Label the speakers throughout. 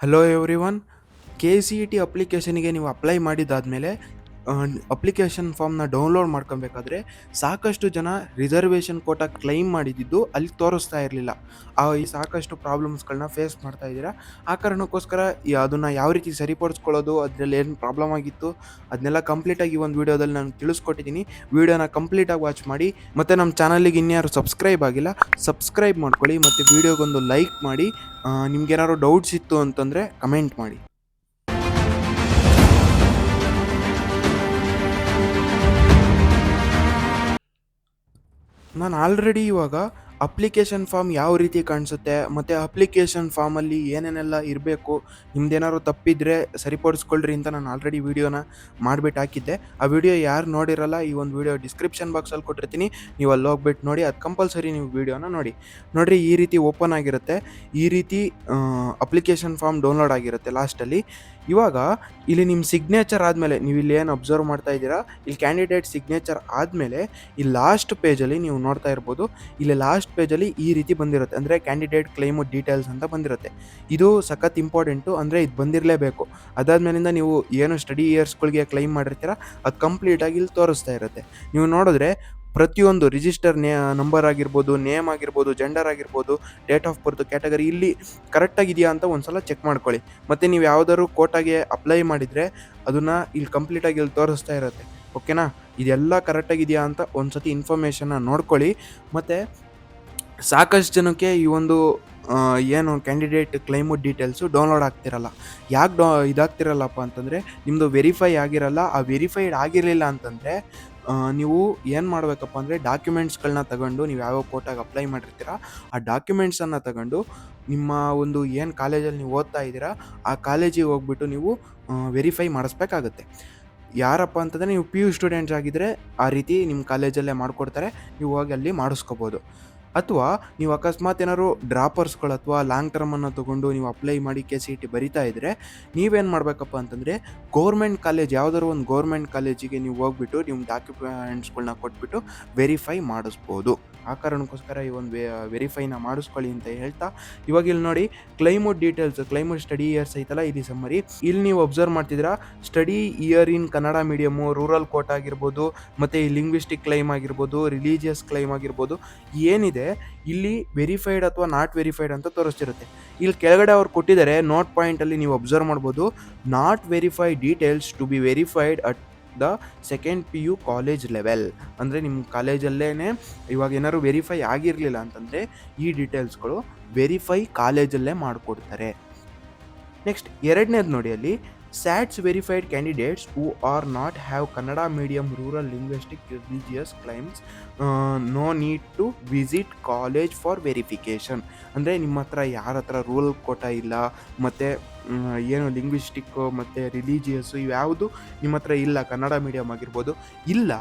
Speaker 1: Hello everyone. K C E T ಅಪ್ಲಿಕೇಶನಿಗೆ ನೀವು ಅಪ್ಲೈ ಮಾಡಿದಾದಮೇಲೆ ಅಪ್ಲಿಕೇಶನ್ ಫಾರ್ಮ್ನ ಡೌನ್ಲೋಡ್ ಮಾಡ್ಕೊಬೇಕಾದ್ರೆ ಸಾಕಷ್ಟು ಜನ ರಿಸರ್ವೇಷನ್ ಕೋಟಾ ಕ್ಲೈಮ್ ಮಾಡಿದ್ದು ಅಲ್ಲಿ ತೋರಿಸ್ತಾ ಇರಲಿಲ್ಲ. ಈ ಸಾಕಷ್ಟು ಪ್ರಾಬ್ಲಮ್ಸ್ಗಳನ್ನ ಫೇಸ್ ಮಾಡ್ತಾ ಇದ್ದೀರಾ. ಆ ಕಾರಣಕ್ಕೋಸ್ಕರ ಅದನ್ನು ಯಾವ ರೀತಿ ಸರಿಪಡಿಸ್ಕೊಳ್ಳೋದು, ಅದರಲ್ಲಿ ಏನು ಪ್ರಾಬ್ಲಮ್ ಆಗಿತ್ತು ಅದನ್ನೆಲ್ಲ ಕಂಪ್ಲೀಟಾಗಿ ಈ ಒಂದು ವೀಡಿಯೋದಲ್ಲಿ ನಾನು ತಿಳಿಸ್ಕೊಟ್ಟಿದ್ದೀನಿ. ವೀಡಿಯೋನ ಕಂಪ್ಲೀಟಾಗಿ ವಾಚ್ ಮಾಡಿ. ಮತ್ತು ನಮ್ಮ ಚಾನಲಿಗೆ ಇನ್ಯಾರು ಸಬ್ಸ್ಕ್ರೈಬ್ ಆಗಿಲ್ಲ, ಸಬ್ಸ್ಕ್ರೈಬ್ ಮಾಡ್ಕೊಳ್ಳಿ ಮತ್ತು ವೀಡಿಯೋಗೊಂದು ಲೈಕ್ ಮಾಡಿ. ನಿಮ್ಗೇನಾದ್ರು ಡೌಟ್ಸ್ ಇತ್ತು ಅಂತಂದರೆ ಕಮೆಂಟ್ ಮಾಡಿ. ನಾನು ಆಲ್ರೆಡಿ ಇವಾಗ ಅಪ್ಲಿಕೇಶನ್ ಫಾರ್ಮ್ ಯಾವ ರೀತಿ ಕಾಣಿಸುತ್ತೆ ಮತ್ತು ಅಪ್ಲಿಕೇಶನ್ ಫಾರ್ಮಲ್ಲಿ ಏನೇನೆಲ್ಲ ಇರಬೇಕು, ನಿಮ್ದೇನಾದ್ರು ತಪ್ಪಿದ್ರೆ ಸರಿಪಡಿಸ್ಕೊಳ್ರಿ ಅಂತ ನಾನು ಆಲ್ರೆಡಿ ವೀಡಿಯೋನ ಮಾಡಿಬಿಟ್ಟು ಹಾಕಿದ್ದೆ. ಆ ವಿಡಿಯೋ ಯಾರು ನೋಡಿರಲ್ಲ, ಈ ಒಂದು ವಿಡಿಯೋ ಡಿಸ್ಕ್ರಿಪ್ಷನ್ ಬಾಕ್ಸಲ್ಲಿ ಕೊಟ್ಟಿರ್ತೀನಿ, ನೀವು ಅಲ್ಲಿ ಹೋಗ್ಬಿಟ್ಟು ನೋಡಿ. ಅದು ಕಂಪಲ್ಸರಿ ನೀವು ವೀಡಿಯೋನ ನೋಡಿರಿ. ಈ ರೀತಿ ಓಪನ್ ಆಗಿರುತ್ತೆ, ಈ ರೀತಿ ಅಪ್ಲಿಕೇಶನ್ ಫಾರ್ಮ್ ಡೌನ್ಲೋಡ್ ಆಗಿರುತ್ತೆ ಲಾಸ್ಟಲ್ಲಿ. ಇವಾಗ ಇಲ್ಲಿ ನಿಮ್ಮ ಸಿಗ್ನೇಚರ್ ಆದಮೇಲೆ, ನೀವು ಇಲ್ಲಿ ಏನು ಅಬ್ಸರ್ವ್ ಮಾಡ್ತಾ ಇದ್ದೀರಾ, ಇಲ್ಲಿ ಕ್ಯಾಂಡಿಡೇಟ್ ಸಿಗ್ನೇಚರ್ ಆದಮೇಲೆ ಈ ಲಾಸ್ಟ್ ಪೇಜಲ್ಲಿ ನೀವು ನೋಡ್ತಾ ಇರ್ಬೋದು. ಇಲ್ಲಿ ಲಾಸ್ಟ್ ಪೇಜಲ್ಲಿ ಈ ರೀತಿ ಬಂದಿರುತ್ತೆ, ಅಂದರೆ ಕ್ಯಾಂಡಿಡೇಟ್ ಕ್ಲೈಮು ಡೀಟೇಲ್ಸ್ ಅಂತ ಬಂದಿರುತ್ತೆ. ಇದು ಸಖತ್ ಇಂಪಾರ್ಟೆಂಟು, ಅಂದರೆ ಇದು ಬಂದಿರಲೇಬೇಕು. ಅದಾದಮೇಲಿಂದ ನೀವು ಏನು ಸ್ಟಡಿ ಇಯರ್ಸ್ಗಳಿಗೆ ಕ್ಲೈಮ್ ಮಾಡಿರ್ತೀರ ಅದು ಕಂಪ್ಲೀಟಾಗಿ ಇಲ್ಲಿ ತೋರಿಸ್ತಾ ಇರುತ್ತೆ. ನೀವು ನೋಡಿದ್ರೆ ಪ್ರತಿಯೊಂದು ರಿಜಿಸ್ಟರ್ ನಂಬರ್ ಆಗಿರ್ಬೋದು, ನೇಮ್ ಆಗಿರ್ಬೋದು, ಜೆಂಡರ್ ಆಗಿರ್ಬೋದು, ಡೇಟ್ ಆಫ್ ಬರ್ತ್, ಕ್ಯಾಟಗರಿ ಇಲ್ಲಿ ಕರೆಕ್ಟಾಗಿದೆಯಾ ಅಂತ ಒಂದು ಸಲ ಚೆಕ್ ಮಾಡ್ಕೊಳ್ಳಿ. ಮತ್ತು ನೀವು ಯಾವುದಾದ್ರು ಕೋಟಾಗೆ ಅಪ್ಲೈ ಮಾಡಿದರೆ ಅದನ್ನು ಇಲ್ಲಿ ಕಂಪ್ಲೀಟಾಗಿ ಇಲ್ಲಿ ತೋರಿಸ್ತಾ ಇರುತ್ತೆ. ಓಕೆನಾ? ಇದೆಲ್ಲ ಕರೆಕ್ಟಾಗಿದೆಯಾ ಅಂತ ಒಂದು ಸತಿ ಇನ್ಫಾರ್ಮೇಷನ್ನ ನೋಡ್ಕೊಳ್ಳಿ. ಮತ್ತು ಸಾಕಷ್ಟು ಜನಕ್ಕೆ ಈ ಒಂದು ಏನು ಕ್ಯಾಂಡಿಡೇಟ್ ಕ್ಲೈಮು ಡೀಟೇಲ್ಸು ಡೌನ್ಲೋಡ್ ಆಗ್ತಿರಲ್ಲ. ಯಾಕೆ ಇದಾಗ್ತಿರಲ್ಲಪ್ಪ ಅಂತಂದರೆ, ನಿಮ್ಮದು ವೆರಿಫೈ ಆಗಿರಲ್ಲ. ಆ ವೆರಿಫೈಡ್ ಆಗಿರಲಿಲ್ಲ ಅಂತಂದರೆ ನೀವು ಏನು ಮಾಡಬೇಕಪ್ಪ ಅಂದರೆ, ಡಾಕ್ಯುಮೆಂಟ್ಸ್ಗಳನ್ನ ತಗೊಂಡು, ನೀವು ಯಾವ್ಯಾವ ಕೋಟಾಗೆ ಅಪ್ಲೈ ಮಾಡಿರ್ತೀರ ಆ ಡಾಕ್ಯುಮೆಂಟ್ಸನ್ನು ತಗೊಂಡು ನಿಮ್ಮ ಒಂದು ಏನು ಕಾಲೇಜಲ್ಲಿ ನೀವು ಓದ್ತಾ ಇದ್ದೀರಾ ಆ ಕಾಲೇಜಿಗೆ ಹೋಗ್ಬಿಟ್ಟು ನೀವು ವೆರಿಫೈ ಮಾಡಿಸ್ಬೇಕಾಗತ್ತೆ. ಯಾರಪ್ಪ ಅಂತಂದರೆ, ನೀವು PU ಸ್ಟೂಡೆಂಟ್ಸ್ ಆಗಿದ್ದರೆ ಆ ರೀತಿ ನಿಮ್ಮ ಕಾಲೇಜಲ್ಲೇ ಮಾಡಿಕೊಡ್ತಾರೆ, ನೀವು ಹೋಗಿ ಅಲ್ಲಿ ಮಾಡಿಸ್ಕೋಬೋದು. ಅಥವಾ ನೀವು ಅಕಸ್ಮಾತ್ ಏನಾದ್ರು ಡ್ರಾಪರ್ಸ್ಗಳು ಅಥವಾ ಲಾಂಗ್ ಟರ್ಮನ್ನು ತೊಗೊಂಡು ನೀವು ಅಪ್ಲೈ ಮಾಡಿ KCET ಬರಿತಾ ಇದ್ದರೆ, ನೀವೇನು ಮಾಡಬೇಕಪ್ಪ ಅಂತಂದರೆ, ಗೌರ್ಮೆಂಟ್ ಕಾಲೇಜ್ ಯಾವುದಾದ್ರು ಒಂದು ಗೌರ್ಮೆಂಟ್ ಕಾಲೇಜಿಗೆ ನೀವು ಹೋಗ್ಬಿಟ್ಟು ನಿಮ್ಮ ಡಾಕ್ಯುಮೆಂಟ್ಸ್ಗಳನ್ನ ಕೊಟ್ಬಿಟ್ಟು ವೆರಿಫೈ ಮಾಡಿಸ್ಬೋದು. ಆ ಕಾರಣಕ್ಕೋಸ್ಕರ ಈ ಒಂದು ವೆರಿಫೈನ ಮಾಡಿಸ್ಕೊಳ್ಳಿ ಅಂತ ಹೇಳ್ತಾ, ಇವಾಗ ಇಲ್ಲಿ ನೋಡಿ claim details, claim study years ಐತಲ್ಲ, ಇಲ್ಲಿ ಸಮ್ಮರಿ. ಇಲ್ಲಿ ನೀವು ಅಬ್ಸರ್ವ್ ಮಾಡ್ತಿದ್ದೀರಾ, ಸ್ಟಡಿ ಇಯರ್ ಇನ್ ಕನ್ನಡ ಮೀಡಿಯಮು, ರೂರಲ್ ಕೋಟಾ ಆಗಿರ್ಬೋದು, ಮತ್ತು ಈ ಲಿಂಗ್ವಿಸ್ಟಿಕ್ ಕ್ಲೈಮ್ ಆಗಿರ್ಬೋದು, ರಿಲೀಜಿಯಸ್ ಕ್ಲೈಮ್ ಆಗಿರ್ಬೋದು, ಏನಿದೆ ಇಲ್ಲಿ ವೆರಿಫೈಡ್ ಅಥವಾ ನಾಟ್ ವೆರಿಫೈಡ್ ಅಂತ ತೋರಿಸ್ತಿರುತ್ತೆ. ಇಲ್ಲಿ ಕೆಳಗಡೆ ಅವ್ರು ಕೊಟ್ಟಿದ್ದಾರೆ ನೋಟ್ ಪಾಯಿಂಟಲ್ಲಿ, ನೀವು ಅಬ್ಸರ್ವ್ ಮಾಡ್ಬೋದು, not verified details to be verified at the second PU college level. ಅಂದರೆ ನಿಮ್ಮ ಕಾಲೇಜಲ್ಲೇ ಇವಾಗ ಏನಾದ್ರು ವೆರಿಫೈ ಆಗಿರಲಿಲ್ಲ ಅಂತಂದರೆ ಈ ಡೀಟೇಲ್ಸ್ಗಳು ವೆರಿಫೈ ಕಾಲೇಜಲ್ಲೇ ಮಾಡಿಕೊಡ್ತಾರೆ. ನೆಕ್ಸ್ಟ್ ಎರಡನೇದು ನೋಡಿ, ಅಲ್ಲಿ SATS verified candidates who are not have Kannada medium, rural, linguistic, religious claims, no need to visit college for verification. ಅಂದರೆ ನಿಮ್ಮ ಹತ್ರ ಯಾರ ಹತ್ರ ರೂರಲ್ ಕೋಟಾ ಇಲ್ಲ, ಮತ್ತು ಏನು ಲಿಂಗ್ವಿಸ್ಟಿಕ್ಕು ಮತ್ತು ರಿಲಿಜಿಯಸ್ಸು ಇವ್ಯಾವುದು ನಿಮ್ಮ ಹತ್ರ ಇಲ್ಲ, ಕನ್ನಡ ಮೀಡಿಯಮ್ ಆಗಿರ್ಬೋದು ಇಲ್ಲ,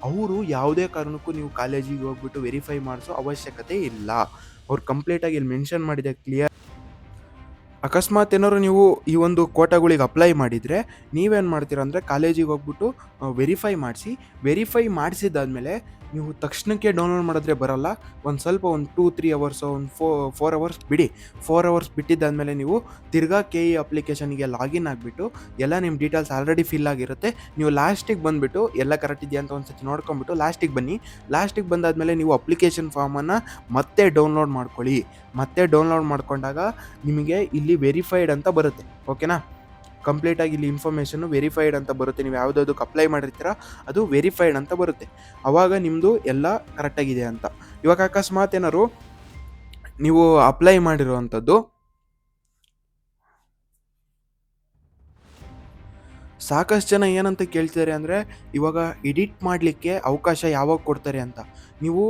Speaker 1: ಅವರು ಯಾವುದೇ ಕಾರಣಕ್ಕೂ ನೀವು ಕಾಲೇಜಿಗೆ ಹೋಗ್ಬಿಟ್ಟು ವೆರಿಫೈ ಮಾಡಿಸೋ ಅವಶ್ಯಕತೆ ಇಲ್ಲ. ಅವ್ರು ಕಂಪ್ಲೀಟಾಗಿ ಇಲ್ಲಿ ಮೆನ್ಷನ್ ಮಾಡಿದೆ ಕ್ಲಿಯರ್. ಅಕಸ್ಮಾತ್ ಏನಾದ್ರು ನೀವು ಈ ಒಂದು ಕೋಟಾಗಳಿಗೆ ಅಪ್ಲೈ ಮಾಡಿದರೆ ನೀವೇನು ಮಾಡ್ತೀರಾ ಅಂದರೆ, ಕಾಲೇಜಿಗೆ ಹೋಗ್ಬಿಟ್ಟು ವೆರಿಫೈ ಮಾಡಿಸಿದ್ದಾದಮೇಲೆ ನೀವು ತಕ್ಷಣಕ್ಕೆ ಡೌನ್ಲೋಡ್ ಮಾಡಿದ್ರೆ ಬರೋಲ್ಲ. ಒಂದು ಸ್ವಲ್ಪ ಒಂದು 2-3 ಅವರ್ಸು, ಒಂದು 4 ಅವರ್ಸ್ ಬಿಡಿ. 4 ಅವರ್ಸ್ ಬಿಟ್ಟಿದ್ದಾದಮೇಲೆ ನೀವು ತಿರ್ಗಾ KE ಅಪ್ಲಿಕೇಶನಿಗೆ ಲಾಗಿನ್ ಆಗಿಬಿಟ್ಟು ಎಲ್ಲ ನಿಮ್ಮ ಡೀಟೇಲ್ಸ್ ಆಲ್ರೆಡಿ ಫಿಲ್ ಆಗಿರುತ್ತೆ. ನೀವು ಲಾಸ್ಟಿಗೆ ಬಂದುಬಿಟ್ಟು ಎಲ್ಲ ಕರೆಕ್ಟ್ ಇದೆಯಾ ಅಂತ ಒಂದು ಸತಿ ನೋಡ್ಕೊಂಬಿಟ್ಟು ಲಾಸ್ಟಿಗೆ ಬನ್ನಿ. ಲಾಸ್ಟಿಗೆ ಬಂದಾದಮೇಲೆ ನೀವು ಅಪ್ಲಿಕೇಶನ್ ಫಾರ್ಮನ್ನು ಮತ್ತೆ ಡೌನ್ಲೋಡ್ ಮಾಡ್ಕೊಳ್ಳಿ. ಮತ್ತೆ ಡೌನ್ಲೋಡ್ ಮಾಡ್ಕೊಂಡಾಗ ನಿಮಗೆ ಇಲ್ಲಿ ವೆರಿಫೈಡ್ ಅಂತ ಬರುತ್ತೆ. ಓಕೆನಾ? ಕಂಪ್ಲೀಟಾಗಿ ಇಲ್ಲಿ ಇನ್ಫಾರ್ಮೇಷನ್ನು ವೆರಿಫೈಡ್ ಅಂತ ಬರುತ್ತೆ. ನೀವು ಯಾವುದಕ್ಕೆ ಅಪ್ಲೈ ಮಾಡಿರ್ತೀರ ಅದು ವೆರಿಫೈಡ್ ಅಂತ ಬರುತ್ತೆ. ಆವಾಗ ನಿಮ್ಮದು ಎಲ್ಲ ಕರೆಕ್ಟಾಗಿದೆ ಅಂತ. ಇವಾಗ ಅಕಸ್ಮಾತ್ ಏನಾದ್ರು ನೀವು ಅಪ್ಲೈ ಮಾಡಿರೋವಂಥದ್ದು ಸಾಕಷ್ಟು ಜನ ಏನಂತ ಕೇಳ್ತಿದ್ದಾರೆ ಅಂದರೆ, ಇವಾಗ ಎಡಿಟ್ ಮಾಡಲಿಕ್ಕೆ ಅವಕಾಶ ಯಾವಾಗ ಕೊಡ್ತಾರೆ ಅಂತ. ನೀವು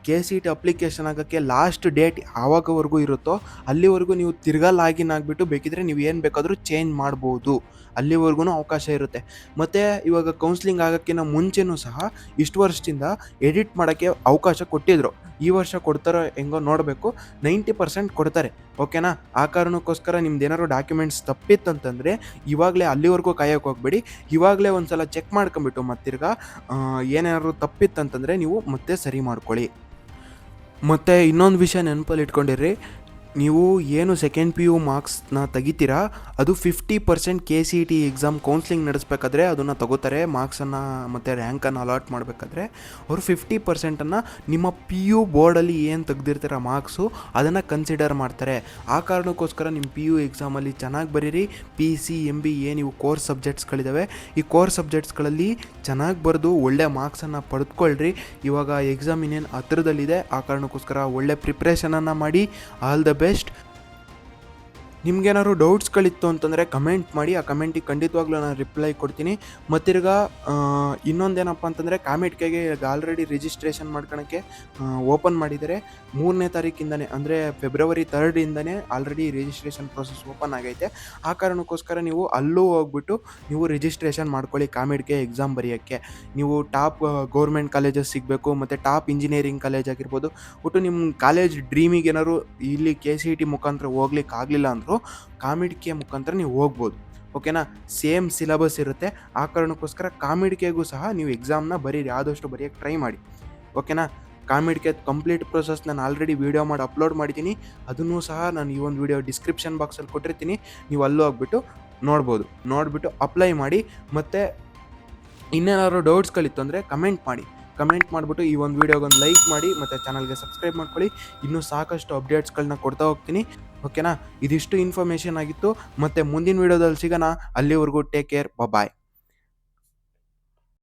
Speaker 1: KCET ಅಪ್ಲಿಕೇಶನ್ ಆಗೋಕ್ಕೆ ಲಾಸ್ಟ್ ಡೇಟ್ ಯಾವಾಗವರೆಗೂ ಇರುತ್ತೋ ಅಲ್ಲಿವರೆಗೂ ನೀವು ತಿರ್ಗಾ ಲಾಗಿನ್ ಆಗಿಬಿಟ್ಟು ಬೇಕಿದ್ರೆ ನೀವು ಏನು ಬೇಕಾದರೂ ಚೇಂಜ್ ಮಾಡ್ಬೋದು. ಅಲ್ಲಿವರೆಗೂ ಅವಕಾಶ ಇರುತ್ತೆ. ಮತ್ತು ಇವಾಗ ಕೌನ್ಸ್ಲಿಂಗ್ ಆಗೋಕ್ಕಿಂತ ಮುಂಚೆನೂ ಸಹ ಇಷ್ಟು ವರ್ಷದಿಂದ ಎಡಿಟ್ ಮಾಡೋಕ್ಕೆ ಅವಕಾಶ ಕೊಟ್ಟಿದ್ದರು. ಈ ವರ್ಷ ಕೊಡ್ತಾರೋ ಹೆಂಗೋ ನೋಡಬೇಕು. 90% ಕೊಡ್ತಾರೆ. ಓಕೆನಾ? ಆ ಕಾರಣಕ್ಕೋಸ್ಕರ ನಿಮ್ದು ಏನಾದ್ರು ಡಾಕ್ಯುಮೆಂಟ್ಸ್ ತಪ್ಪಿತ್ತಂತಂದರೆ ಇವಾಗಲೇ ಅಲ್ಲಿವರೆಗೂ ಕಾಯೋಕ್ಕೆ ಹೋಗ್ಬೇಡಿ. ಇವಾಗಲೇ ಒಂದು ಸಲ ಚೆಕ್ ಮಾಡ್ಕೊಂಬಿಟ್ಟು ಮತ್ತಿರ್ಗಾ ಏನಾದ್ರು ತಪ್ಪಿತ್ತಂತಂದರೆ ನೀವು ಮತ್ತೆ ಸರಿ ಮಾಡ್ಕೊಳ್ಳಿ. ಮತ್ತು ಇನ್ನೊಂದು ವಿಷಯ ನೆನಪಲ್ಲಿ ಇಟ್ಕೊಂಡಿರ್ರಿ, ನೀವು ಏನು ಸೆಕೆಂಡ್ ಪಿ ಯು ಮಾರ್ಕ್ಸ್ನ ತೆಗಿತೀರಾ ಅದು 50% KCET ಎಕ್ಸಾಮ್ ಕೌನ್ಸ್ಲಿಂಗ್ ನಡೆಸಬೇಕಾದ್ರೆ ಅದನ್ನು ತಗೋತಾರೆ. ಮಾರ್ಕ್ಸನ್ನು ಮತ್ತು ರ್ಯಾಂಕನ್ನು ಅಲಾಟ್ ಮಾಡಬೇಕಾದ್ರೆ ಅವರು 50%ಅನ್ನು ನಿಮ್ಮ ಪಿ ಯು ಬೋರ್ಡಲ್ಲಿ ಏನು ತೆಗ್ದಿರ್ತೀರ ಮಾರ್ಕ್ಸು ಅದನ್ನು ಕನ್ಸಿಡರ್ ಮಾಡ್ತಾರೆ. ಆ ಕಾರಣಕ್ಕೋಸ್ಕರ ನಿಮ್ಮ ಪಿ ಯು ಎಕ್ಸಾಮಲ್ಲಿ ಚೆನ್ನಾಗಿ ಬರೀರಿ. PC MB ಏನು ಇವು ಕೋರ್ಸ್ ಸಬ್ಜೆಕ್ಟ್ಸ್ಗಳಿದ್ದಾವೆ, ಈ ಕೋರ್ಸ್ ಸಬ್ಜೆಕ್ಟ್ಸ್ಗಳಲ್ಲಿ ಚೆನ್ನಾಗಿ ಬರೆದು ಒಳ್ಳೆ ಮಾರ್ಕ್ಸನ್ನು ಪಡೆದುಕೊಳ್ಳ್ರಿ. ಇವಾಗ ಎಕ್ಸಾಮ್ ಇನ್ನೇನು ಹತ್ತಿರದಲ್ಲಿದೆ, ಆ ಕಾರಣಕ್ಕೋಸ್ಕರ ಒಳ್ಳೆ ಪ್ರಿಪ್ರೇಷನನ್ನು ಮಾಡಿ. All the best. ನಿಮ್ಗೇನಾದ್ರು ಡೌಟ್ಸ್ಗಳಿತ್ತು ಅಂತಂದರೆ ಕಮೆಂಟ್ ಮಾಡಿ, ಆ ಕಮೆಂಟಿಗೆ ಖಂಡಿತವಾಗ್ಲೂ ನಾನು ರಿಪ್ಲೈ ಕೊಡ್ತೀನಿ. ಮತ್ತಿರ್ಗ ಇನ್ನೊಂದೇನಪ್ಪ ಅಂತಂದರೆ ಕಾಮೆಟ್ಕೆಗೆ ಈಗ ಆಲ್ರೆಡಿ ರಿಜಿಸ್ಟ್ರೇಷನ್ ಮಾಡ್ಕೊಳಕ್ಕೆ ಓಪನ್ ಮಾಡಿದ್ದಾರೆ. 3ನೇ ತಾರೀಕಿಂದನೇ ಅಂದರೆ ಫೆಬ್ರವರಿ 3ರಿಂದನೇ ಆಲ್ರೆಡಿ ರಿಜಿಸ್ಟ್ರೇಷನ್ ಪ್ರೊಸೆಸ್ ಓಪನ್ ಆಗೈತೆ. ಆ ಕಾರಣಕ್ಕೋಸ್ಕರ ನೀವು ಅಲ್ಲೂ ಹೋಗ್ಬಿಟ್ಟು ನೀವು ರಿಜಿಸ್ಟ್ರೇಷನ್ ಮಾಡ್ಕೊಳ್ಳಿ. ಕಾಮೆಟ್ಕೆ ಎಕ್ಸಾಮ್ ಬರೆಯೋಕ್ಕೆ ನೀವು ಟಾಪ್ ಗೌರ್ಮೆಂಟ್ ಕಾಲೇಜಸ್ ಸಿಗಬೇಕು, ಮತ್ತು ಟಾಪ್ ಇಂಜಿನಿಯರಿಂಗ್ ಕಾಲೇಜ್ ಆಗಿರ್ಬೋದು, ಒಟ್ಟು ನಿಮ್ಮ ಕಾಲೇಜ್ ಡ್ರೀಮಿಗೆ ಏನಾದ್ರು ಇಲ್ಲಿ KCET ಮುಖಾಂತರ ಹೋಗ್ಲಿಕ್ಕೆ ಆಗಲಿಲ್ಲ ಅಂದರೂ ಕಾಮೆಟ್ಕೆ ಮುಖಾಂತರ ನೀವು ಹೋಗ್ಬೋದು. ಓಕೆನಾ? ಸೇಮ್ ಸಿಲೆಬಸ್ ಇರುತ್ತೆ. ಆ ಕಾರಣಕ್ಕೋಸ್ಕರ ಕಾಮೆಟ್ಕೆಗೂ ಸಹ ನೀವು ಎಕ್ಸಾಮ್ನ ಬರೀರಿ, ಆದಷ್ಟು ಬರೆಯೋಕ್ಕೆ ಟ್ರೈ ಮಾಡಿ. ಓಕೆನಾ? ಕಾಮೆಟ್ಕೆ ಕಂಪ್ಲೀಟ್ ಪ್ರೊಸೆಸ್ ನಾನು ಆಲ್ರೆಡಿ ವೀಡಿಯೋ ಮಾಡಿ ಅಪ್ಲೋಡ್ ಮಾಡಿದ್ದೀನಿ. ಅದನ್ನು ಸಹ ನಾನು ಈ ಒಂದು ವೀಡಿಯೋ ಡಿಸ್ಕ್ರಿಪ್ಷನ್ ಬಾಕ್ಸಲ್ಲಿ ಕೊಟ್ಟಿರ್ತೀನಿ. ನೀವು ಅಲ್ಲೂ ಹೋಗ್ಬಿಟ್ಟು ನೋಡಿಬಿಟ್ಟು ಅಪ್ಲೈ ಮಾಡಿ. ಮತ್ತು ಇನ್ನೇನಾದ್ರು ಡೌಟ್ಸ್ಗಳಿತ್ತು ಅಂದರೆ ಕಮೆಂಟ್ ಮಾಡಿಬಿಟ್ಟು ಈ ಒಂದು ವೀಡಿಯೋಗೊಂದು ಲೈಕ್ ಮಾಡಿ, ಮತ್ತು ಚಾನಲ್ಗೆ ಸಬ್ಸ್ಕ್ರೈಬ್ ಮಾಡ್ಕೊಳ್ಳಿ. ಇನ್ನೂ ಸಾಕಷ್ಟು ಅಪ್ಡೇಟ್ಸ್ಗಳನ್ನ ಕೊಡ್ತಾ ಹೋಗ್ತೀನಿ. ಓಕೆನಾ? ಇದಿಷ್ಟು ಇನ್ಫಾರ್ಮೇಷನ್ ಆಗಿತ್ತು. ಮತ್ತು ಮುಂದಿನ ವೀಡಿಯೋದಲ್ಲಿ ಸಿಗೋಣ. ಅಲ್ಲಿವರೆಗೂ ಟೇಕ್ ಕೇರ್. ಬಾಯ್.